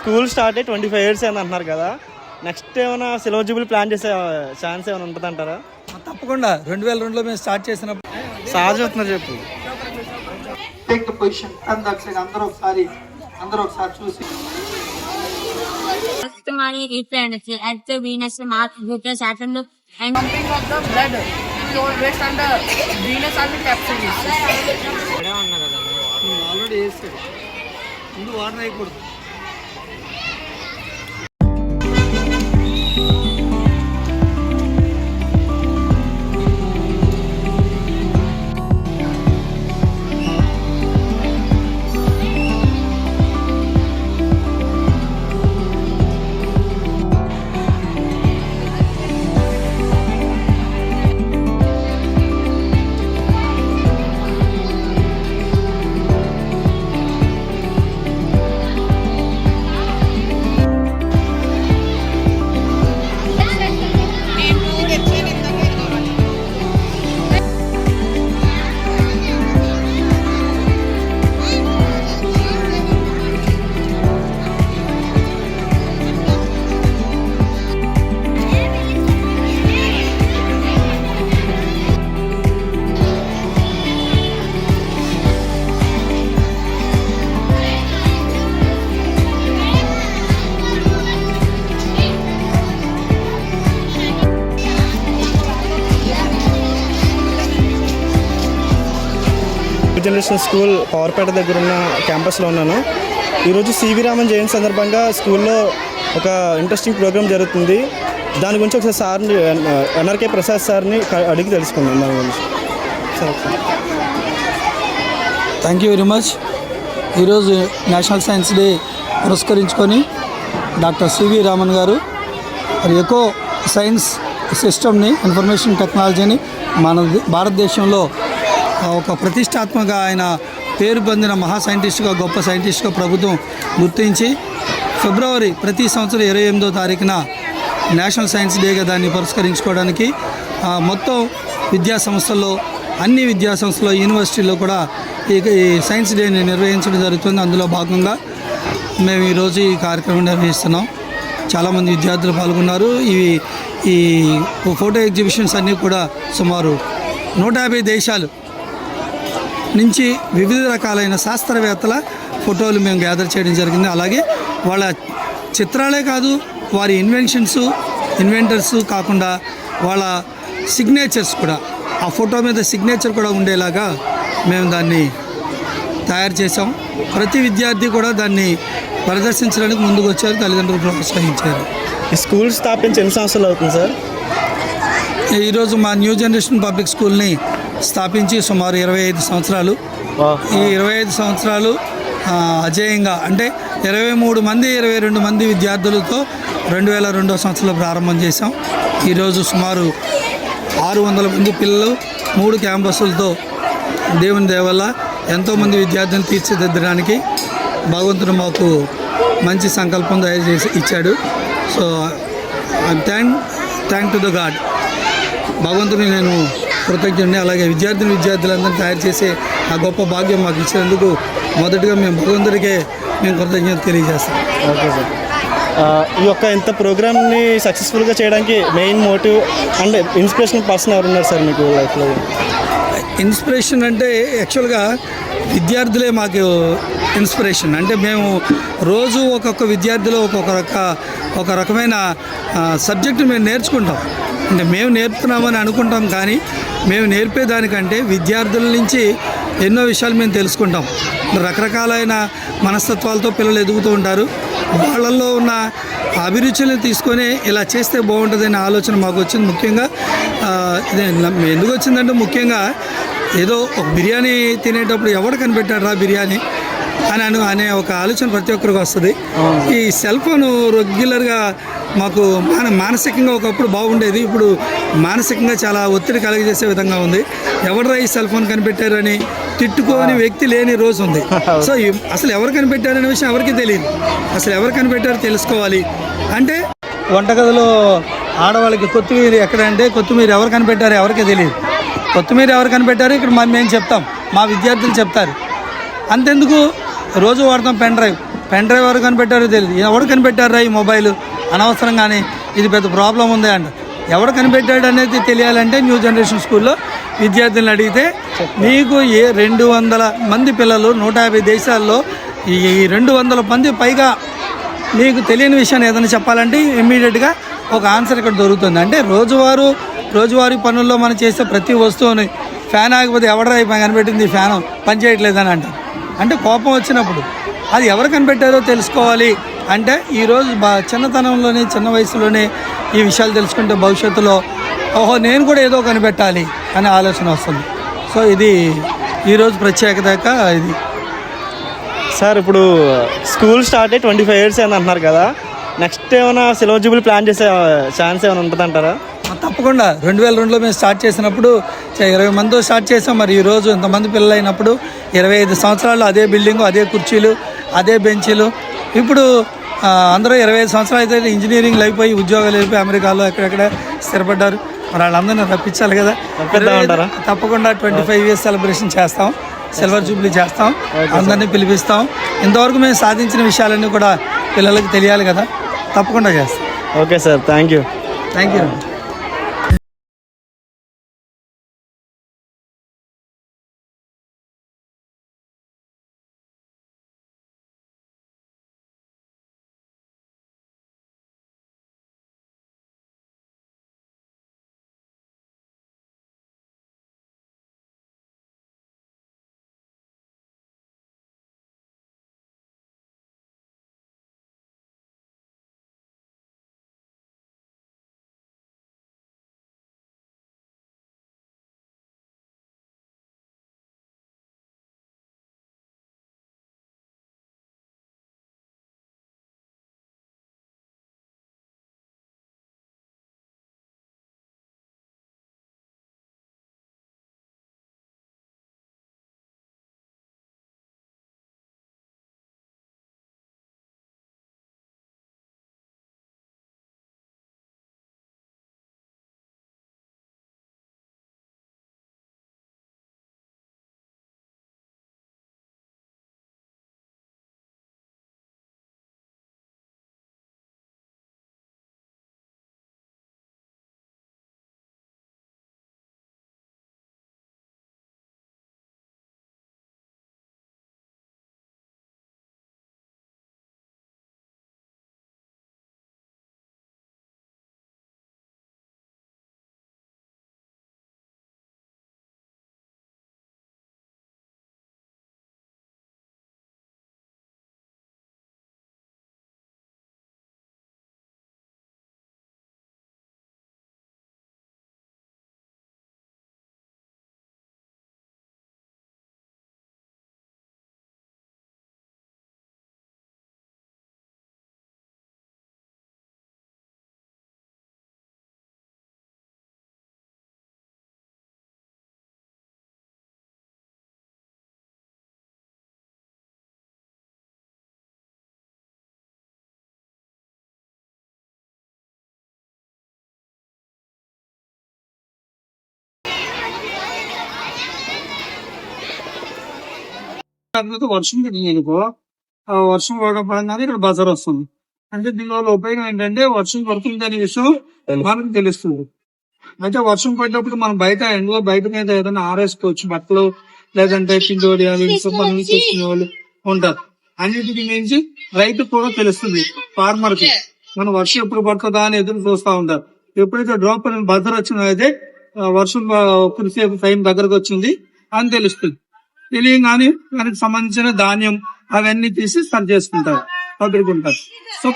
School start అయ్యి 25 years అని అంటున్నారు కదా, నెక్స్ట్ ఏమైనా సిల్వర్ జూబ్లీ ప్లాన్ చేసే ఛాన్స్ ఏమైనా ఉంటుంది అంటారా? తప్పకుండా 2002లో మేము స్టార్ట్ చేసినప్పుడు సహజ అవుతున్నారు చెప్పు. టేక్ ద పొజిషన్ అందరూ ఒకసారి చూసి Venus Mars Jupiter Saturn and pumping of the blood will rest on the Venus and the capsule. Already వేస్తాడు ముందు వాటర్ అయిపోతుంది. జనరేషన్ స్కూల్ పవర్పేట దగ్గర ఉన్న క్యాంపస్లో ఉన్నాను. ఈరోజు సివి రామన్ జయంతి సందర్భంగా స్కూల్లో ఒక ఇంట్రెస్టింగ్ ప్రోగ్రామ్ జరుగుతుంది. దాని గురించి ఒకసారి సార్ని ఎన్ఆర్కే ప్రసాద్ సార్ని అడిగి తెలుసుకుందాం దాని గురించి. Thank you very much. ఈరోజు నేషనల్ సైన్స్ డే పురస్కరించుకొని డాక్టర్ సివి రామన్ గారు ఎకో సైన్స్ సిస్టమ్ని, ఇన్ఫర్మేషన్ టెక్నాలజీని మన భారతదేశంలో ఒక ప్రతిష్టాత్మక ఆయన పేరు పొందిన మహా సైంటిస్ట్గా, గొప్ప సైంటిస్ట్గా ప్రభుత్వం గుర్తించి ఫిబ్రవరి ప్రతి సంవత్సరం 28వ తారీఖున నేషనల్ సైన్స్ డేగా దాన్ని పురస్కరించుకోవడానికి మొత్తం విద్యా సంస్థల్లో, అన్ని విద్యా సంస్థల్లో, యూనివర్సిటీల్లో కూడా ఈ సైన్స్ డేని నిర్వహించడం జరుగుతుంది. అందులో భాగంగా మేము ఈరోజు ఈ కార్యక్రమం నిర్వహిస్తున్నాం. చాలామంది విద్యార్థులు పాల్గొన్నారు. ఈ ఫోటో ఎగ్జిబిషన్స్ అన్నీ కూడా సుమారు 150 దేశాలు నుంచి వివిధ రకాలైన శాస్త్రవేత్తల ఫోటోలు మేము గ్యాదర్ చేయడం జరిగింది. అలాగే వాళ్ళ చిత్రాలే కాదు, వారి ఇన్వెంటర్స్ కాకుండా వాళ్ళ సిగ్నేచర్స్ కూడా, ఆ ఫోటో మీద సిగ్నేచర్ కూడా ఉండేలాగా మేము దాన్ని తయారు చేసాం. ప్రతి విద్యార్థి కూడా దాన్ని ప్రదర్శించడానికి ముందుకు వచ్చారు, తల్లిదండ్రులు ప్రోత్సహించారు. ఈ స్కూల్ స్థాపించి ఎన్ని సంవత్సరాలు అవుతుంది సార్? ఈరోజు మా న్యూ జనరేషన్ పబ్లిక్ స్కూల్ని స్థాపించి సుమారు 25 సంవత్సరాలు. ఈ 25 సంవత్సరాలు అజేయంగా, అంటే 22 మంది విద్యార్థులతో 2002వ సంవత్సరంలో ప్రారంభం చేశాం. ఈరోజు సుమారు 600 మంది పిల్లలు 3 క్యాంపస్లతో దేవుని దయ వల్ల ఎంతోమంది విద్యార్థులను తీర్చిదిద్దడానికి భగవంతుడు మాకు మంచి సంకల్పం తయారు చేసి ఇచ్చాడు. So thank to the God. భగవంతుని నేను కృతజ్ఞుడిని. అలాగే విద్యార్థులందరినీ తయారు చేసే ఆ గొప్ప భాగ్యం మాకు ఇచ్చినందుకు మొదటిగా మేము భగవంతుడికే కృతజ్ఞత తెలియజేస్తాం. Okay sir. ఈ యొక్క ఇంత ప్రోగ్రామ్ని సక్సెస్ఫుల్గా చేయడానికి main motive and inspirational person ఎవరు ఉన్నారు సార్ మీకు లైఫ్లో? ఇన్స్పిరేషన్ అంటే యాక్చువల్గా విద్యార్థులే మాకు ఇన్స్పిరేషన్. అంటే మేము రోజు ఒక్కొక్క విద్యార్థిలో ఒక రకమైన సబ్జెక్టు మేము నేర్చుకుంటాం. అంటే మేము నేర్పుతున్నామని అనుకుంటాం, కానీ మేము నేర్పేదానికంటే విద్యార్థుల నుంచి ఎన్నో విషయాలు మేము తెలుసుకుంటాం. రకరకాలైన మనస్తత్వాలతో పిల్లలు ఎదుగుతూ ఉంటారు. వాళ్ళల్లో ఉన్న అభిరుచులను తీసుకొని ఇలా చేస్తే బాగుంటుందనే ఆలోచన మాకు వచ్చింది. ముఖ్యంగా ఎందుకు వచ్చిందంటే, ముఖ్యంగా ఏదో ఒక బిర్యానీ తినేటప్పుడు ఎవడు కనిపెట్టాడు రా బిర్యానీ అనే ఒక ఆలోచన ప్రతి ఒక్కరికి వస్తుంది. ఈ సెల్ ఫోన్ రెగ్యులర్గా మాకు మానసికంగా ఒకప్పుడు బాగుండేది, ఇప్పుడు మానసికంగా చాలా ఒత్తిడి కలుగజేసే విధంగా ఉంది. ఎవడరా ఈ సెల్ ఫోన్ కనిపెట్టారని తిట్టుకోని వ్యక్తి లేని రోజు ఉంది. సో అసలు ఎవరు కనిపెట్టారనే విషయం ఎవరికి తెలియదు. అసలు ఎవరు కనిపెట్టారో తెలుసుకోవాలి. అంటే వంటగదిలో ఆడవాళ్ళకి కొత్తిమీర ఎక్కడంటే కొత్తిమీర ఎవరు కనిపెట్టారో ఎవరికీ తెలియదు. కొత్తిమీర ఎవరు కనిపెట్టారో ఇక్కడ మేము చెప్తాం, మా విద్యార్థులు చెప్తారు. అంతెందుకు రోజు వాడతాం పెన్ డ్రైవ్ ఎవరు కనిపెట్టారో తెలియదు. ఎవరు కనిపెట్టారా ఈ మొబైల్ అనవసరంగానే, ఇది పెద్ద ప్రాబ్లం ఉంది అంట. ఎవరు కనిపెట్టాడు అనేది తెలియాలంటే న్యూ జనరేషన్ స్కూల్లో విద్యార్థులను అడిగితే మీకు 200 మంది పిల్లలు 150 దేశాల్లో ఈ 200 మంది పైగా మీకు తెలియని విషయాన్ని ఏదైనా చెప్పాలంటే ఇమ్మీడియట్గా ఒక ఆన్సర్ ఇక్కడ దొరుకుతుంది. అంటే రోజువారీ పనుల్లో మనం చేసే ప్రతి వస్తువుని ఫ్యాన్ ఆగిపోతే ఎవడరా కనిపెట్టింది ఫ్యాన్ పనిచేయట్లేదని అంటారు. అంటే కోపం వచ్చినప్పుడు అది ఎవరు కనిపెట్టారో తెలుసుకోవాలి. అంటే ఈరోజు చిన్నతనంలోనే చిన్న వయసులోనే ఈ విషయాలు తెలుసుకుంటే భవిష్యత్తులో ఓహో నేను కూడా ఏదో కనిపెట్టాలి అనే ఆలోచన వస్తుంది. సో ఇది ఈరోజు ప్రత్యేకత ఇది. సార్ ఇప్పుడు స్కూల్ స్టార్ట్ అయ్యి 25 years అని అంటున్నారు కదా, నెక్స్ట్ ఏమైనా సిల్వర్ జూబ్లీ ప్లాన్ చేసే ఛాన్స్ ఏమైనా ఉంటుందంటారా? తప్పకుండా. 2002లో మేము స్టార్ట్ చేసినప్పుడు 20 మందితో స్టార్ట్ చేసాం. మరి ఈరోజు ఇంతమంది పిల్లలు అయినప్పుడు 25 సంవత్సరాలు అదే బిల్డింగు, అదే కుర్చీలు, అదే బెంచీలు. ఇప్పుడు అందరూ 25 సంవత్సరాలు అయితే ఇంజనీరింగ్ అయిపోయి ఉద్యోగాలు వెళ్ళిపోయి అమెరికాలో ఎక్కడెక్కడ స్థిరపడ్డారు. మరి వాళ్ళందరినీ రప్పించాలి కదా. తప్పకుండా 25 years సెలబ్రేషన్ చేస్తాం, సిల్వర్ జూబ్లీ చేస్తాం, అందరినీ పిలిపిస్తాం. ఇంతవరకు మేము సాధించిన విషయాలన్నీ కూడా పిల్లలకు తెలియాలి కదా, తప్పకుండా చేస్తాం. Okay sir, thank you. వర్షం పడిందనుకో, ఆ వర్షం పడగానే ఇక్కడ బజార్ వస్తుంది. అంటే దీనివల్ల ఉపయోగం ఏంటంటే వర్షం పడుతుంది అనే విషయం మనకు తెలుస్తుంది. అయితే వర్షం పడినప్పుడు మనం బయట మీద ఏదైనా ఆరేసుకోవచ్చు బట్టలు, లేదంటే పిండి పనులు చేసుకునే వాళ్ళు ఉంటారు. అన్నిటికీ మించి రైతుకు కూడా తెలుస్తుంది, ఫార్మర్ కి మనం వర్షం ఎప్పుడు పడుతుందా అని ఎదురు చూస్తూ ఉంటారు. ఎప్పుడైతే డ్రాప్ అని బజార్ వచ్చిందో అయితే వర్షం కురిసే టైం దగ్గరకు వచ్చింది అని తెలుస్తుంది. తెలియగానే దానికి సంబంధించిన ధాన్యం అవన్నీ తీసి సరి చేసుకుంటారు, పట్టుకుంటారు. So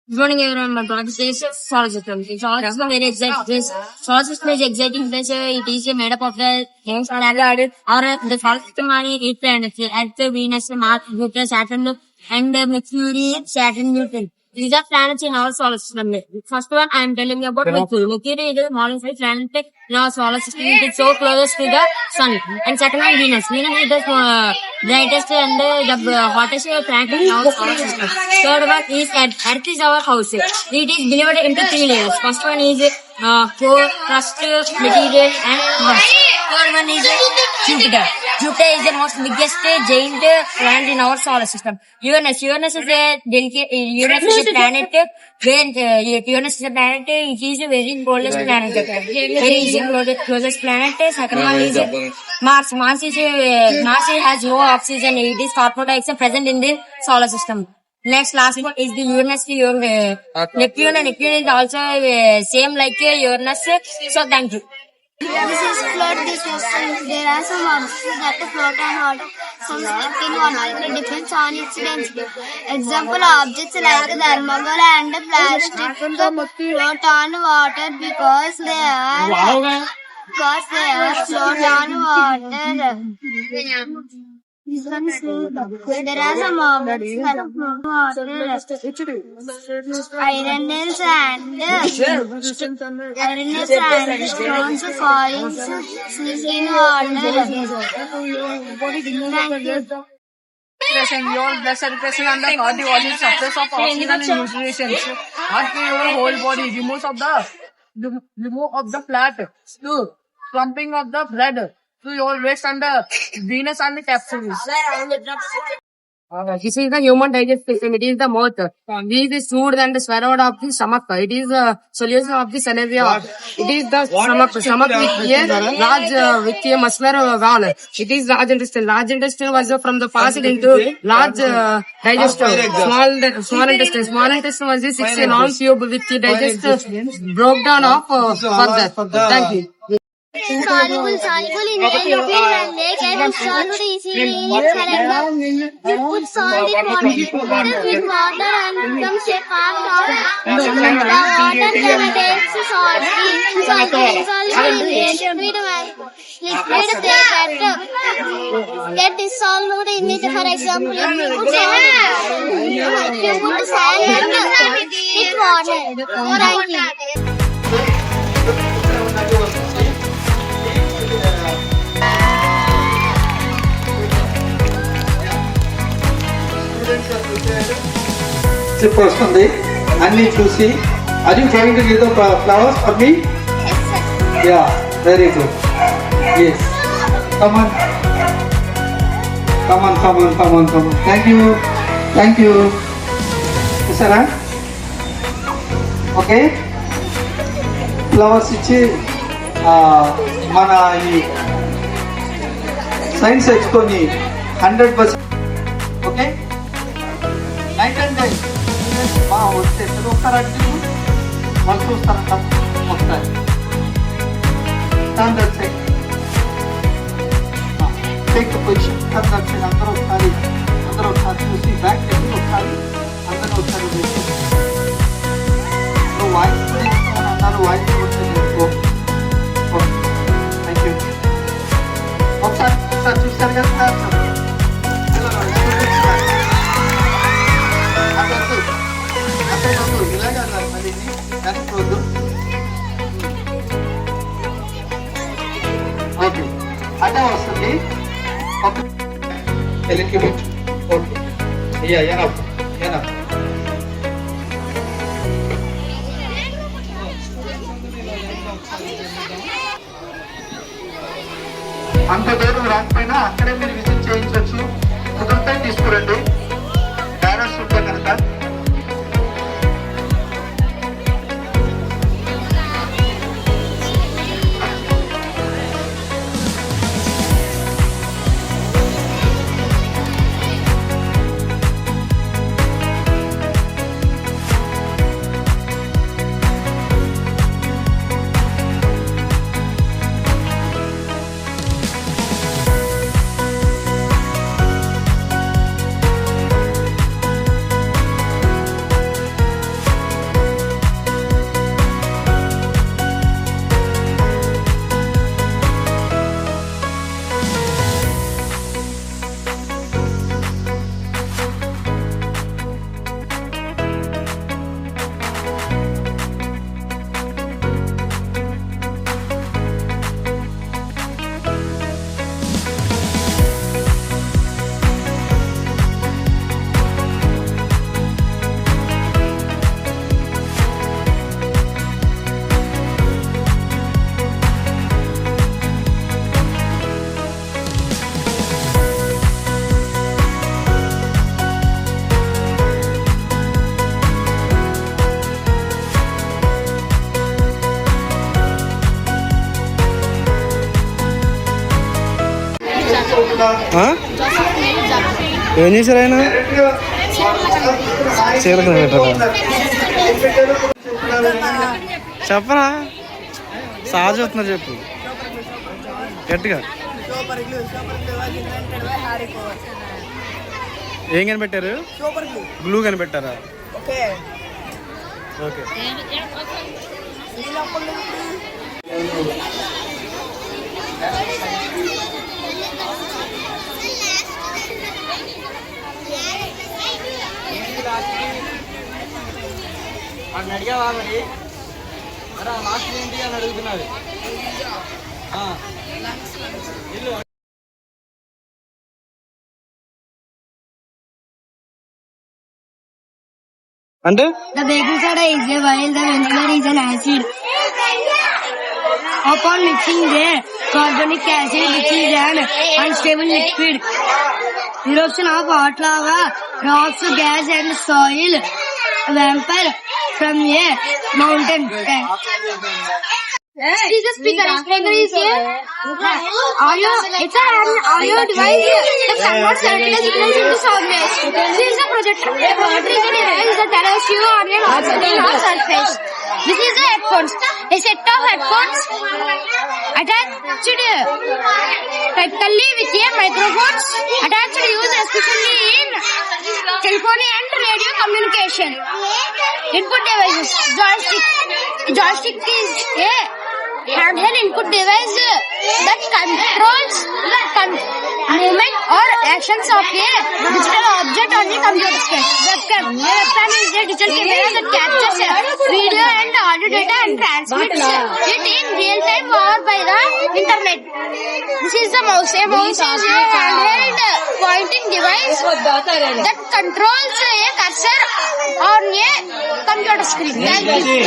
Good morning everyone, my brother says solar system. Solar system very exciting. Solar system is exciting place. It is made up of the things or the solar system are 8 planets: Earth, Venus, Mars, Jupiter, Saturn, and Mercury, Saturn, Newton. These are planets in our solar system. First one, I am telling you about Mercury. Mercury is a modern planet in our solar system. It is so close to the sun. And second one, Venus. Venus is the brightest and the hottest planet in our solar system. Third one is Earth. Earth is our house. It is divided into 3 layers. First one is core, crust, material, and mass. Third one is Jupiter. Jupiter is the most biggest giant planet in our solar system. Uranus is a planet. Uranus is a planet. It is a very coldest planet. Very easy closest planet. Second one is Mars. Mars has no oxygen. It is carbon dioxide present in the solar system. Last one is the Uranus. Neptune. Neptune is also same like Uranus. So thank you. This is float this question. There are some objects that float on water. Some stick in water. It depends on its density. Example objects like thermocol and plastic float on water because they are float on water. There are some objects that float on water. Iron nails and stones falling in water. Thank you. Your blood circulation and the cardiology surface of oxygen and nutrition. Heart to your whole body. Remove of the fat. Two. Pumping of the blood to your waist and the venous and the capsules. This is the human digestive system. It is the mouth. This is stored and swallowed of the stomach. It is the solution of the synesthesia. It is the stomach with a muscular wall. It is large intestine. Large intestine was from the past into large digestive. Small intestine. Small intestine was the 6 long tube with the digestive broke down of further. Thank you. Soluble in liquid and they can solve easily in cylinder. We put salt in water with water and become a part of the water contains salt. Soluble in liquid get dissolved in it. For example, if you put salt with water. Thank you. Chip వస్తుంది అన్ని చూసి are you trying to give the flowers for me? Yeah, very good. Yes, come on. Thank you చూసారా okay flowers ఇచ్చి మన ఈ science ఎక్స్పోని 100% okay night and day వస్తే ఒకసారి అడిగి వాళ్ళు చూస్తారంట ఒకసారి standard set take position standard set అందరూ ఒకసారి చూసి బ్యాక్ టెక్కి ఒకసారి అందరూ ఒకసారి చూసి వాయిస్ అన్నారు వాయిస్ థ్యాంక్ యూ ఒకసారి చూస్తారు కదా ఇలాగా మళ్ళీ కనుక్కోవద్దు ఓకే అదే వస్తుంది ఎలికి ఓకే ఎనఫ్ అంత దూరం రాకపోయినా అక్కడే మీరు విజిట్ చేయించవచ్చు కుదిరితే తీసుకురండి బ్యానర్స్ ఉంటే కనుక ఏం చేశారు ఆయన? చీర కనిపెట్టారా? చెప్పరా, సార్ చెప్తున్నారు, చెప్పు గట్టిగా. ఏం కనిపెట్టారు? గ్లూ కనిపెట్టారా? ఓకే. అడిగావా మరి? లాస్ట్ ఏంటి అని అడుగుతున్నాడు. అంటే The baking soda is a while the vinegar is an acid. Upon mixing the carbonic acid, which is an unstable liquid, eruption of hot lava, rocks, gas and soil vapor from a mountain. Is the speaker is here. Audio, it's an audio device that converts electrical signals into sound waves. This is a projector. A projector is a device that allows you on an obstacle or surface. This is the headphones. A set of headphones attached typically with a microphone attached used especially in telephone and radio communication. Input devices. Joystick is a handheld input device that controls movement or actions of a digital object on the computer screen. Webcam. A webcam is a digital camera that captures video and audio data and transmits it in real time or by the internet. This is the mouse. A mouse is a handheld pointing device that controls a cursor on a computer screen. Thank you.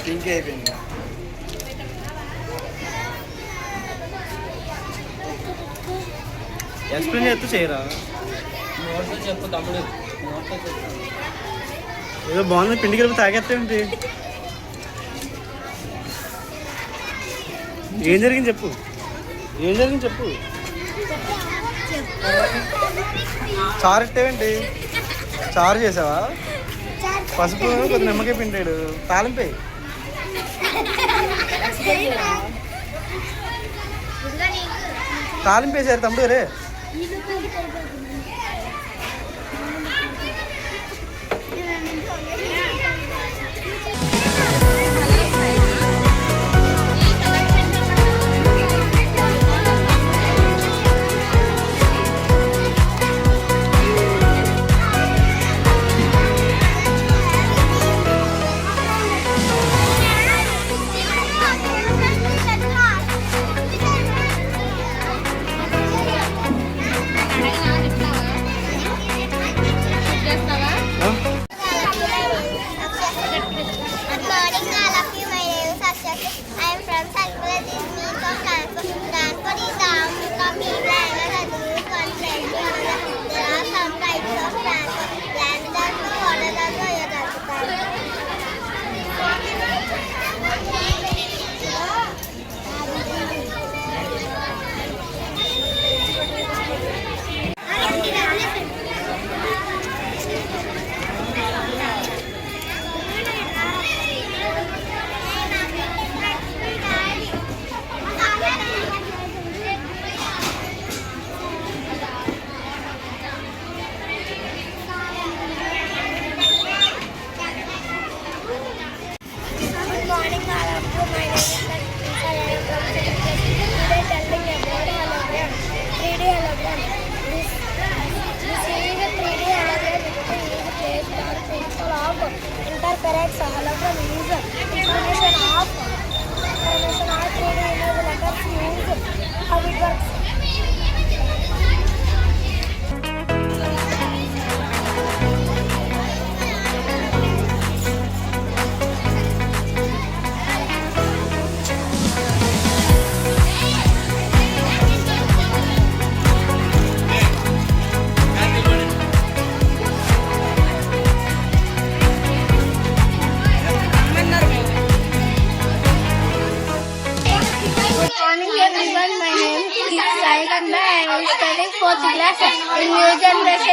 Pink అయిపోయింది. Explain చేస్తూ చేయరా? చెప్పు తమ్ముడు, ఏదో బాగుంది. పిండి కలిపి తాగేస్తావేంటి? ఏం జరిగింది చెప్పు, ఏం జరిగింది చెప్పు. చారు ఎట్టావేంటి? చారు చేసావా? పసుపు కొద్ది నిమ్మకాయ పిండాడు. తాలింపే తాలింపేసారు తమ్ముడు. రే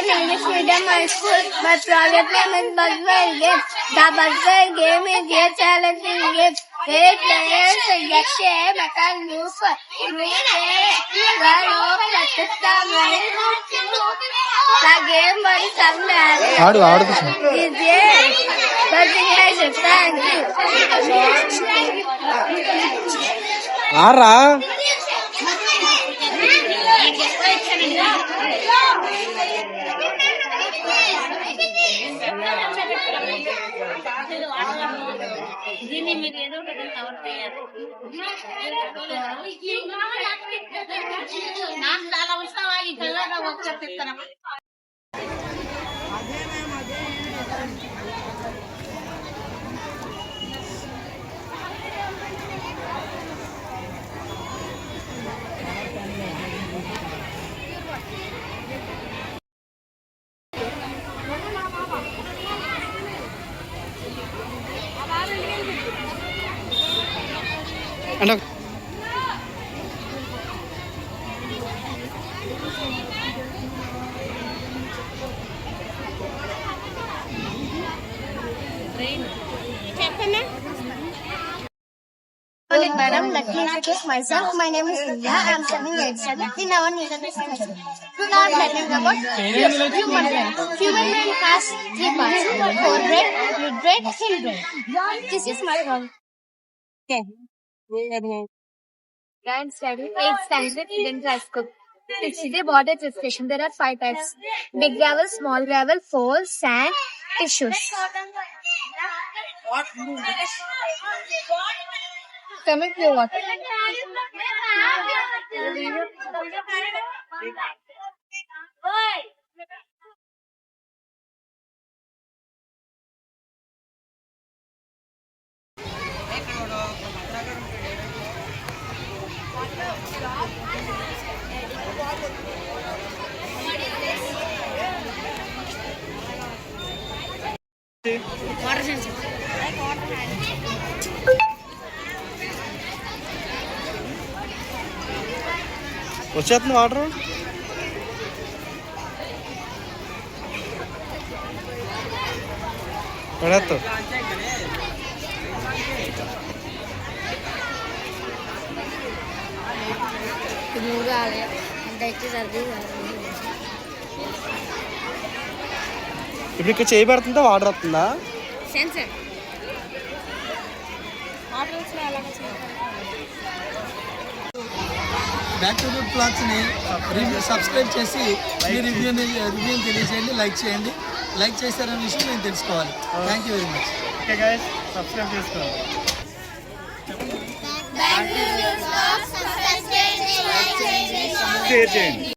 Name English Medium High School. My project name is Buzzword Game. The Buzzword Game is a challenging game. Where players get shame and can move for the game was is thank you. దీన్ని మీరు ఏదో ఒకటి cover చేయాలి. నాకు చాలా వస్తావా ఈ పిల్లగా ఒకసారి చెప్తాను. అంటే Madam, let me introduce myself. My name is India. I am studying 8th standard in our university. Now learning about human brain. Human brain has 3 parts: forebrain, midbrain, hindbrain. This is my role. Okay. Grand study 8th standard in high school. It's the border discussion. There are 5 types: big gravel, small gravel, falls, sand, tissues. Coming to what? వచ్చేస్తుంది water. పడేస్తావు. ఇప్పుడు ఇక్కడ చేయి పెడుతుందా water వస్తుందా? Back to good బ్లాగ్స్ని subscribe చేసి మీ రివ్యూని తెలియజేయండి, like చేయండి. Like చేశారనే విషయం నేను తెలుసుకోవాలి. Thank you very much. Okay guys, subscribe చేసుకోండి. షేర్ చేయండి.